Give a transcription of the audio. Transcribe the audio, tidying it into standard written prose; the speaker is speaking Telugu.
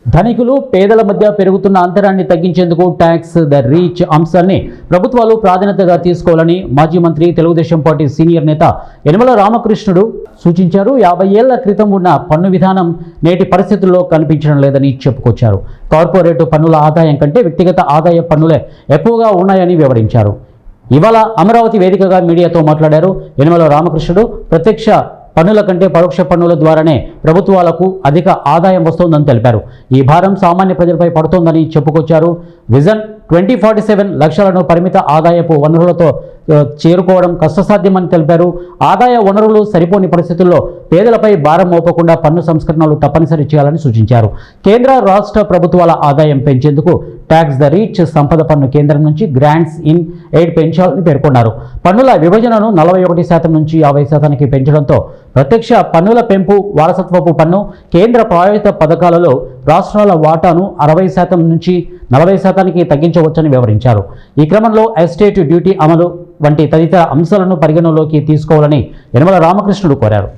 ధనికులు పేదల మధ్య పెరుగుతున్న అంతరాన్ని తగ్గించేందుకు ట్యాక్స్ ద రీచ్ అంశాన్ని ప్రభుత్వాలు ప్రాధాన్యతగా తీసుకోవాలని మాజీ మంత్రి తెలుగుదేశం పార్టీ సీనియర్ నేత యనమల రామకృష్ణుడు సూచించారు. 50 ఏళ్ల క్రితం ఉన్న పన్ను విధానం నేటి పరిస్థితుల్లో కనిపించడం లేదని చెప్పుకొచ్చారు. కార్పొరేట్ పన్నుల ఆదాయం కంటే వ్యక్తిగత ఆదాయ పన్నులే ఎక్కువగా ఉన్నాయని వివరించారు. ఇవాళ అమరావతి వేదికగా మీడియాతో మాట్లాడారు యనమల రామకృష్ణుడు. ప్రత్యక్ష పన్నుల కంటే పరోక్ష పన్నుల ద్వారానే ప్రభుత్వాలకు అధిక ఆదాయం వస్తోందని తెలిపారు. ఈ భారం సామాన్య ప్రజలపై పడుతోందని చెప్పుకొచ్చారు. విజన్ 2047 లక్షలను పరిమిత ఆదాయపు వనరులతో చేరుకోవడం కష్టసాధ్యమని తెలిపారు. ఆదాయ వనరులు సరిపోని పరిస్థితుల్లో పేదలపై భారం మోపకుండా పన్ను సంస్కరణలు తప్పనిసరి చేయాలని సూచించారు. కేంద్ర రాష్ట్ర ప్రభుత్వాల ఆదాయం పెంచేందుకు ట్యాక్స్ ద రీచ్ సంపద పన్ను కేంద్రం నుంచి గ్రాంట్స్ ఇన్ ఎయిడ్ పెంచాలని పేర్కొన్నారు. పన్నుల విభజనను 41% నుంచి 50% పెంచడంతో ప్రత్యక్ష పన్నుల పెంపు, వారసత్వపు పన్ను, కేంద్ర ప్రాయోజిత పథకాలలో రాష్ట్రాల వాటాను 60% నుంచి 40% తగ్గించవచ్చని వివరించారు. ఈ క్రమంలో ఎస్టేట్ డ్యూటీ అమలు వంటి తదితర అంశాలను పరిగణలోకి తీసుకోవాలని యనమల రామకృష్ణుడు కోరారు.